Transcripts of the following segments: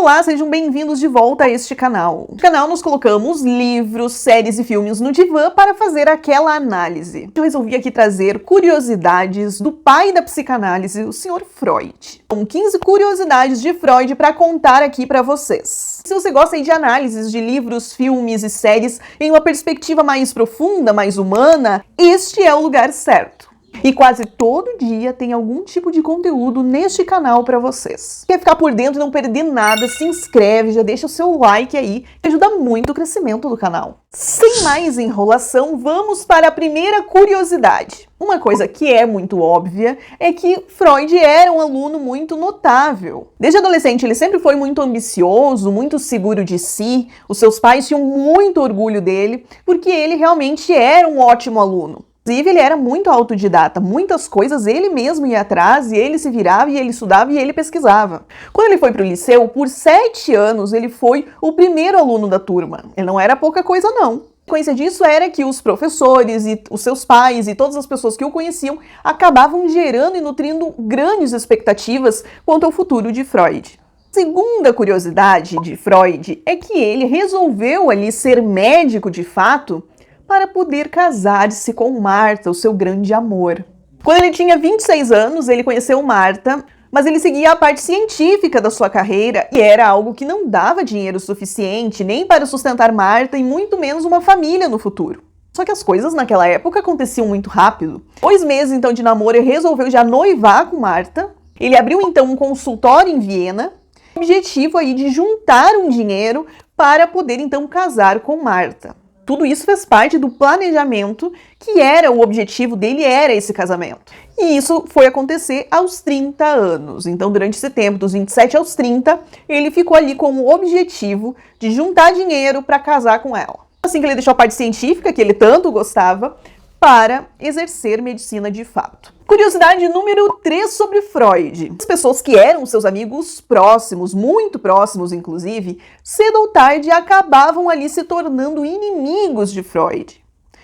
Olá, sejam bem-vindos de volta a este canal. No canal nós colocamos livros, séries e filmes no divã para fazer aquela análise. Eu resolvi aqui trazer curiosidades do pai da psicanálise, o Sr. Freud. São 15 curiosidades de Freud para contar aqui para vocês. Se você gosta de análises de livros, filmes e séries em uma perspectiva mais profunda, mais humana, este é o lugar certo. E quase todo dia tem algum tipo de conteúdo neste canal para vocês. Quer ficar por dentro e não perder nada? Se inscreve, já deixa o seu like aí, que ajuda muito o crescimento do canal. Sem mais enrolação, vamos para a primeira curiosidade. Uma coisa que é muito óbvia é que Freud era um aluno muito notável. Desde adolescente ele sempre foi muito ambicioso, muito seguro de si, os seus pais tinham muito orgulho dele, porque ele realmente era um ótimo aluno. Inclusive, ele era muito autodidata, muitas coisas ele mesmo ia atrás, e ele se virava, e ele estudava, e ele pesquisava. Quando ele foi para o liceu, por 7 anos, ele foi o primeiro aluno da turma. Ele não era pouca coisa, não. A consequência disso era que os professores, e os seus pais, e todas as pessoas que o conheciam, acabavam gerando e nutrindo grandes expectativas quanto ao futuro de Freud. Segunda curiosidade de Freud é que ele resolveu ali ser médico de fato para poder casar-se com Marta, o seu grande amor. Quando ele tinha 26 anos, ele conheceu Marta, mas ele seguia a parte científica da sua carreira e era algo que não dava dinheiro suficiente nem para sustentar Marta e muito menos uma família no futuro. Só que as coisas naquela época aconteciam muito rápido. 2 meses então de namoro, ele resolveu já noivar com Marta. Ele abriu então um consultório em Viena, com o objetivo aí de juntar um dinheiro para poder então casar com Marta. Tudo isso fez parte do planejamento, que era o objetivo dele, era esse casamento. E isso foi acontecer aos 30 anos. Então, durante esse tempo, dos 27 aos 30, ele ficou ali com o objetivo de juntar dinheiro para casar com ela. Assim que ele deixou a parte científica, que ele tanto gostava, para exercer medicina de fato. Curiosidade número 3 sobre Freud. As pessoas que eram seus amigos próximos, muito próximos inclusive, cedo ou tarde acabavam ali se tornando inimigos de Freud.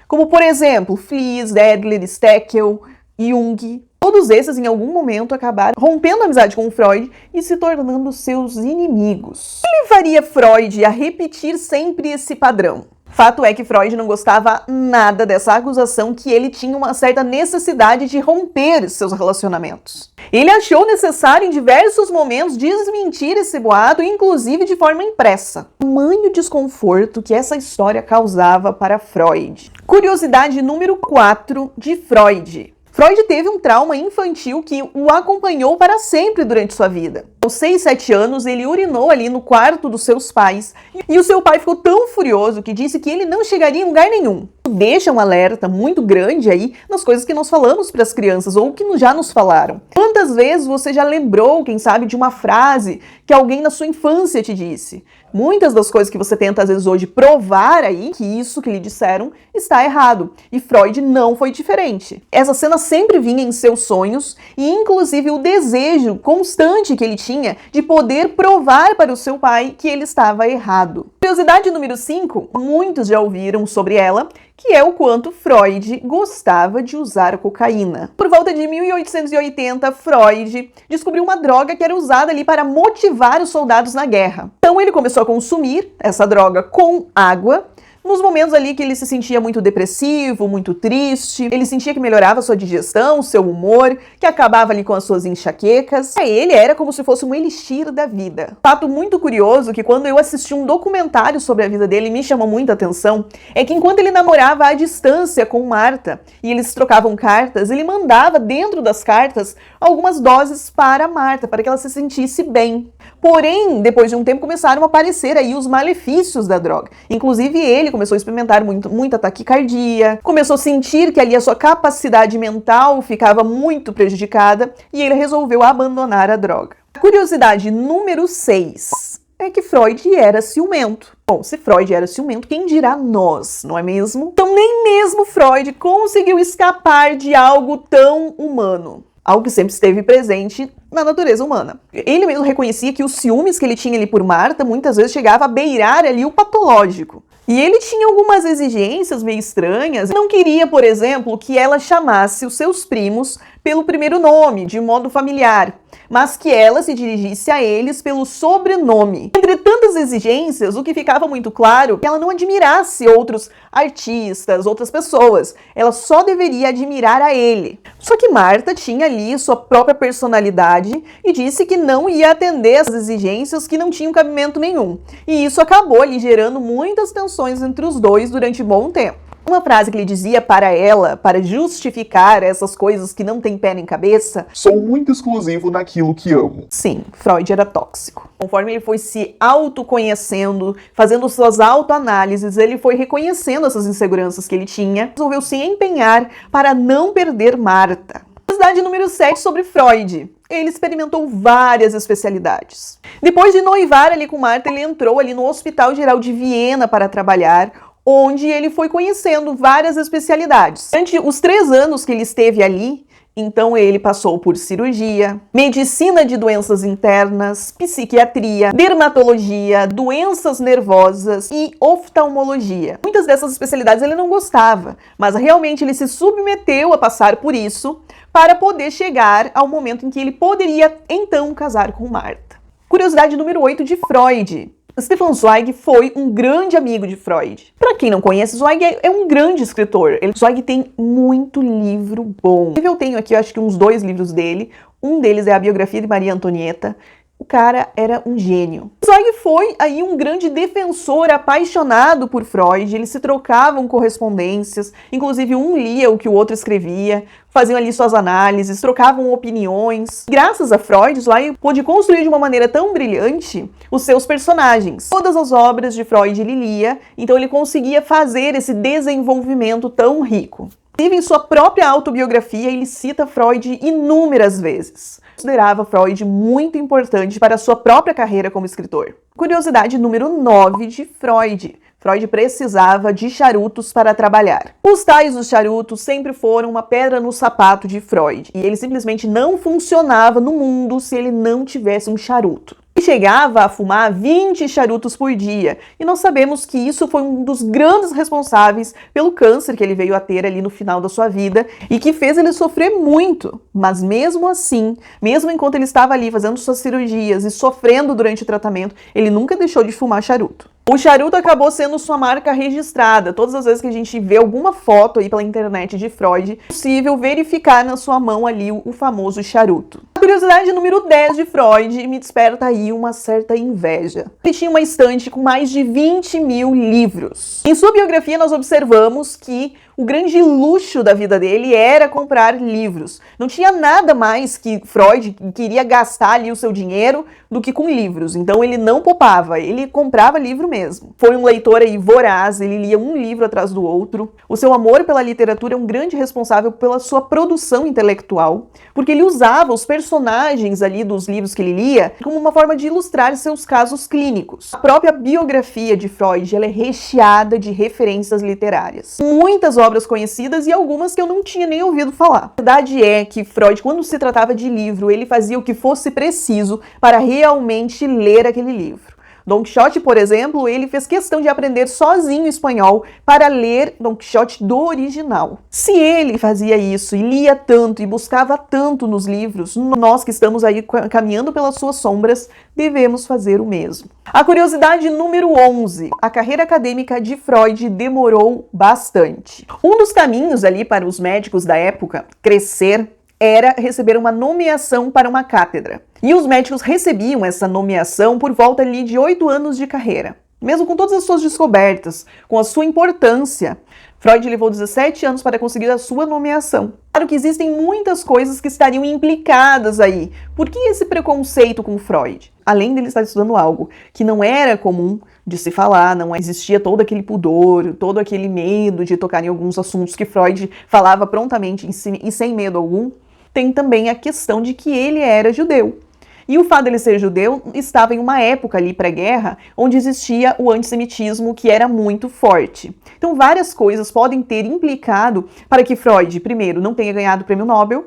Como, por exemplo, Fliess, Adler, Steckel, Jung. Todos esses, em algum momento, acabaram rompendo a amizade com Freud e se tornando seus inimigos. O que levaria Freud a repetir sempre esse padrão? Fato é que Freud não gostava nada dessa acusação que ele tinha uma certa necessidade de romper seus relacionamentos. Ele achou necessário em diversos momentos desmentir esse boato, inclusive de forma impressa. Tamanho desconforto que essa história causava para Freud. Curiosidade número 4 de Freud. Freud teve um trauma infantil que o acompanhou para sempre durante sua vida. Aos 6, 7 anos, ele urinou ali no quarto dos seus pais e o seu pai ficou tão furioso que disse que ele não chegaria em lugar nenhum. Deixa um alerta muito grande aí nas coisas que nós falamos para as crianças ou que já nos falaram. Quantas vezes você já lembrou, quem sabe, de uma frase que alguém na sua infância te disse? Muitas das coisas que você tenta, às vezes, hoje provar aí que isso que lhe disseram está errado. E Freud não foi diferente. Essa cena sempre vinha em seus sonhos e, inclusive, o desejo constante que ele tinha de poder provar para o seu pai que ele estava errado. Curiosidade número 5, muitos já ouviram sobre ela, que é o quanto Freud gostava de usar cocaína. Por volta de 1880, Freud descobriu uma droga que era usada ali para motivar os soldados na guerra. Então ele começou a consumir essa droga com água, nos momentos ali que ele se sentia muito depressivo, muito triste, ele sentia que melhorava sua digestão, seu humor, que acabava ali com as suas enxaquecas. Para ele era como se fosse um elixir da vida. Fato muito curioso que quando eu assisti um documentário sobre a vida dele, me chamou muita atenção, é que enquanto ele namorava à distância com Marta e eles trocavam cartas, ele mandava dentro das cartas algumas doses para Marta, para que ela se sentisse bem. Porém, depois de um tempo começaram a aparecer aí os malefícios da droga. Inclusive ele começou a experimentar muita taquicardia, começou a sentir que ali a sua capacidade mental ficava muito prejudicada e ele resolveu abandonar a droga. A curiosidade número 6 é que Freud era ciumento. Bom, se Freud era ciumento, quem dirá nós, não é mesmo? Então nem mesmo Freud conseguiu escapar de algo tão humano. Algo que sempre esteve presente na natureza humana. Ele mesmo reconhecia que os ciúmes que ele tinha ali por Marta muitas vezes chegava a beirar ali o patológico. E ele tinha algumas exigências meio estranhas. Não queria, por exemplo, que ela chamasse os seus primos pelo primeiro nome, de modo familiar, mas que ela se dirigisse a eles pelo sobrenome. Entre tantas exigências, o que ficava muito claro é que ela não admirasse outros artistas, outras pessoas. Ela só deveria admirar a ele. Só que Marta tinha ali sua própria personalidade e disse que não ia atender essas exigências que não tinham cabimento nenhum. E isso acabou ali gerando muitas tensões entre os dois durante um bom tempo. Uma frase que ele dizia para ela, para justificar essas coisas que não têm pé nem cabeça: sou muito exclusivo naquilo que amo. Sim, Freud era tóxico. Conforme ele foi se autoconhecendo, fazendo suas autoanálises, ele foi reconhecendo essas inseguranças que ele tinha, resolveu se empenhar para não perder Marta. Curiosidade número 7 sobre Freud. Ele experimentou várias especialidades. Depois de noivar ali com Marta, ele entrou ali no Hospital Geral de Viena para trabalhar, onde ele foi conhecendo várias especialidades. Durante os 3 anos que ele esteve ali, então ele passou por cirurgia, medicina de doenças internas, psiquiatria, dermatologia, doenças nervosas e oftalmologia. Muitas dessas especialidades ele não gostava, mas realmente ele se submeteu a passar por isso para poder chegar ao momento em que ele poderia então casar com Marta. Curiosidade número 8 de Freud. Stefan Zweig foi um grande amigo de Freud. Para quem não conhece, Zweig é um grande escritor. Zweig tem muito livro bom. Eu tenho aqui, eu acho que uns 2 livros dele. Um deles é a biografia de Maria Antonieta. O cara era um gênio. Zweig foi aí um grande defensor, apaixonado por Freud. Eles se trocavam correspondências, inclusive um lia o que o outro escrevia, faziam ali suas análises, trocavam opiniões. Graças a Freud, Zweig pôde construir de uma maneira tão brilhante os seus personagens. Todas as obras de Freud ele lia, então ele conseguia fazer esse desenvolvimento tão rico. Inclusive, em sua própria autobiografia, ele cita Freud inúmeras vezes. Considerava Freud muito importante para a sua própria carreira como escritor. Curiosidade número 9 de Freud. Freud precisava de charutos para trabalhar. Os tais dos charutos sempre foram uma pedra no sapato de Freud, e ele simplesmente não funcionava no mundo se ele não tivesse um charuto. Ele chegava a fumar 20 charutos por dia, e nós sabemos que isso foi um dos grandes responsáveis pelo câncer que ele veio a ter ali no final da sua vida, e que fez ele sofrer muito. Mas mesmo assim, mesmo enquanto ele estava ali fazendo suas cirurgias e sofrendo durante o tratamento, ele nunca deixou de fumar charuto. O charuto acabou sendo sua marca registrada. Todas as vezes que a gente vê alguma foto aí pela internet de Freud, é possível verificar na sua mão ali o famoso charuto. A curiosidade número 10 de Freud me desperta aí uma certa inveja. Ele tinha uma estante com mais de 20.000 livros. Em sua biografia nós observamos que o grande luxo da vida dele era comprar livros. Não tinha nada mais que Freud queria gastar ali o seu dinheiro do que com livros. Então ele não poupava, ele comprava livro mesmo. Foi um leitor aí voraz, ele lia um livro atrás do outro. O seu amor pela literatura é um grande responsável pela sua produção intelectual, porque ele usava os personagens ali dos livros que ele lia como uma forma de ilustrar seus casos clínicos. A própria biografia de Freud, ela é recheada de referências literárias. Muitas obras conhecidas e algumas que eu não tinha nem ouvido falar. A verdade é que Freud, quando se tratava de livro, ele fazia o que fosse preciso para realmente ler aquele livro. Don Quixote, por exemplo, ele fez questão de aprender sozinho espanhol para ler Don Quixote do original. Se ele fazia isso e lia tanto e buscava tanto nos livros, nós que estamos aí caminhando pelas suas sombras, devemos fazer o mesmo. A curiosidade número 11. A carreira acadêmica de Freud demorou bastante. Um dos caminhos ali para os médicos da época crescer era receber uma nomeação para uma cátedra. E os médicos recebiam essa nomeação por volta ali de 8 anos de carreira. Mesmo com todas as suas descobertas, com a sua importância, Freud levou 17 anos para conseguir a sua nomeação. Claro que existem muitas coisas que estariam implicadas aí. Por que esse preconceito com Freud? Além dele estar estudando algo que não era comum de se falar, não existia todo aquele pudor, todo aquele medo de tocar em alguns assuntos que Freud falava prontamente e sem medo algum, tem também a questão de que ele era judeu. E o fato dele ser judeu estava em uma época ali pré-guerra onde existia o antissemitismo que era muito forte. Então várias coisas podem ter implicado para que Freud, primeiro, não tenha ganhado o prêmio Nobel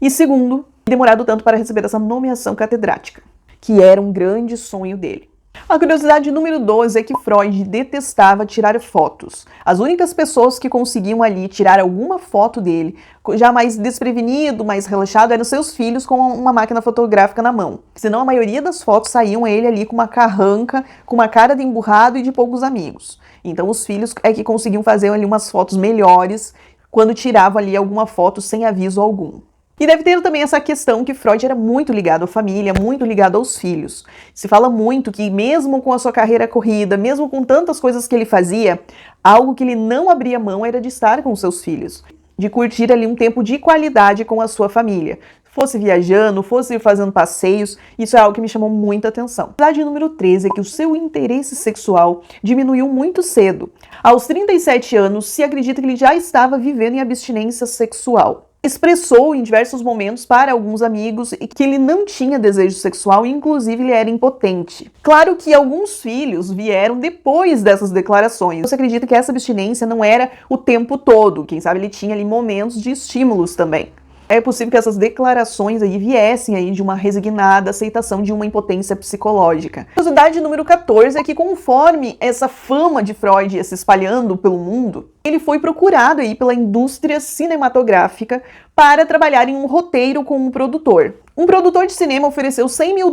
e segundo, demorado tanto para receber essa nomeação catedrática, que era um grande sonho dele. A curiosidade número 12 é que Freud detestava tirar fotos. As únicas pessoas que conseguiam ali tirar alguma foto dele, já mais desprevenido, mais relaxado, eram seus filhos com uma máquina fotográfica na mão. Senão a maioria das fotos saíam ele ali com uma carranca, com uma cara de emburrado e de poucos amigos. Então os filhos é que conseguiam fazer ali umas fotos melhores quando tiravam ali alguma foto sem aviso algum. E deve ter também essa questão que Freud era muito ligado à família, muito ligado aos filhos. Se fala muito que mesmo com a sua carreira corrida, mesmo com tantas coisas que ele fazia, algo que ele não abria mão era de estar com seus filhos, de curtir ali um tempo de qualidade com a sua família. Fosse viajando, fosse fazendo passeios, isso é algo que me chamou muita atenção. A curiosidade número 13 é que o seu interesse sexual diminuiu muito cedo. Aos 37 anos, se acredita que ele já estava vivendo em abstinência sexual. Expressou em diversos momentos para alguns amigos que ele não tinha desejo sexual e inclusive ele era impotente. Claro que alguns filhos vieram depois dessas declarações. Você acredita que essa abstinência não era o tempo todo, quem sabe ele tinha ali momentos de estímulos também. É possível que essas declarações aí viessem aí de uma resignada aceitação de uma impotência psicológica. A curiosidade número 14 é que conforme essa fama de Freud ia se espalhando pelo mundo, ele foi procurado aí pela indústria cinematográfica para trabalhar em um roteiro com um produtor. Um produtor de cinema ofereceu $100 mil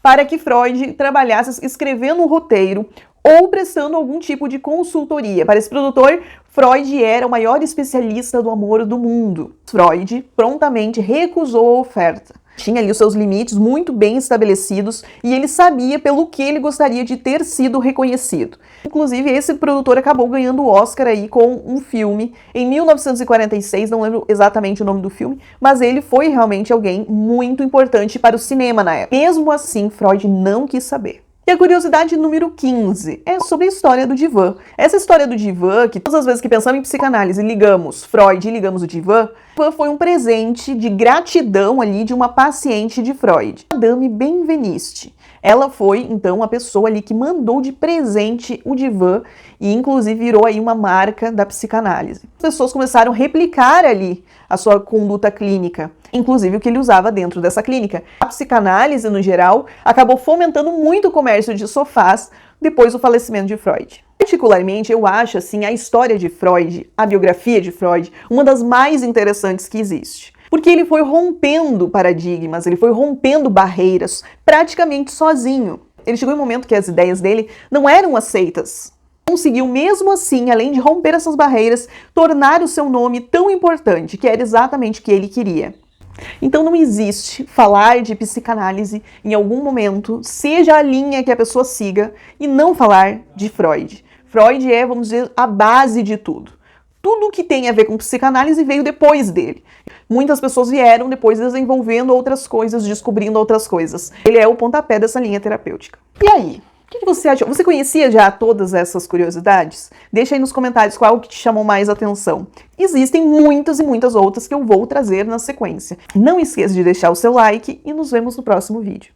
para que Freud trabalhasse escrevendo um roteiro ou prestando algum tipo de consultoria. Para esse produtor, Freud era o maior especialista do amor do mundo. Freud prontamente recusou a oferta. Tinha ali os seus limites muito bem estabelecidos e ele sabia pelo que ele gostaria de ter sido reconhecido. Inclusive, esse produtor acabou ganhando o Oscar aí com um filme em 1946, não lembro exatamente o nome do filme, mas ele foi realmente alguém muito importante para o cinema na época. Mesmo assim, Freud não quis saber. E a curiosidade número 15 é sobre a história do divã. Essa história do divã, que todas as vezes que pensamos em psicanálise ligamos Freud e ligamos o divã, foi um presente de gratidão ali de uma paciente de Freud, Madame Benveniste. Ela foi, então, a pessoa ali que mandou de presente o divã e, inclusive, virou aí uma marca da psicanálise. As pessoas começaram a replicar ali a sua conduta clínica, inclusive o que ele usava dentro dessa clínica. A psicanálise, no geral, acabou fomentando muito o comércio de sofás depois do falecimento de Freud. Particularmente, eu acho, assim, a história de Freud, a biografia de Freud, uma das mais interessantes que existe. Porque ele foi rompendo paradigmas, ele foi rompendo barreiras praticamente sozinho. Ele chegou em um momento que as ideias dele não eram aceitas. Conseguiu mesmo assim, além de romper essas barreiras, tornar o seu nome tão importante, que era exatamente o que ele queria. Então não existe falar de psicanálise em algum momento, seja a linha que a pessoa siga, e não falar de Freud. Freud é, vamos dizer, a base de tudo. Tudo que tem a ver com psicanálise veio depois dele. Muitas pessoas vieram depois desenvolvendo outras coisas, descobrindo outras coisas. Ele é o pontapé dessa linha terapêutica. E aí? O que você achou? Você conhecia já todas essas curiosidades? Deixa aí nos comentários qual que te chamou mais atenção. Existem muitas e muitas outras que eu vou trazer na sequência. Não esqueça de deixar o seu like e nos vemos no próximo vídeo.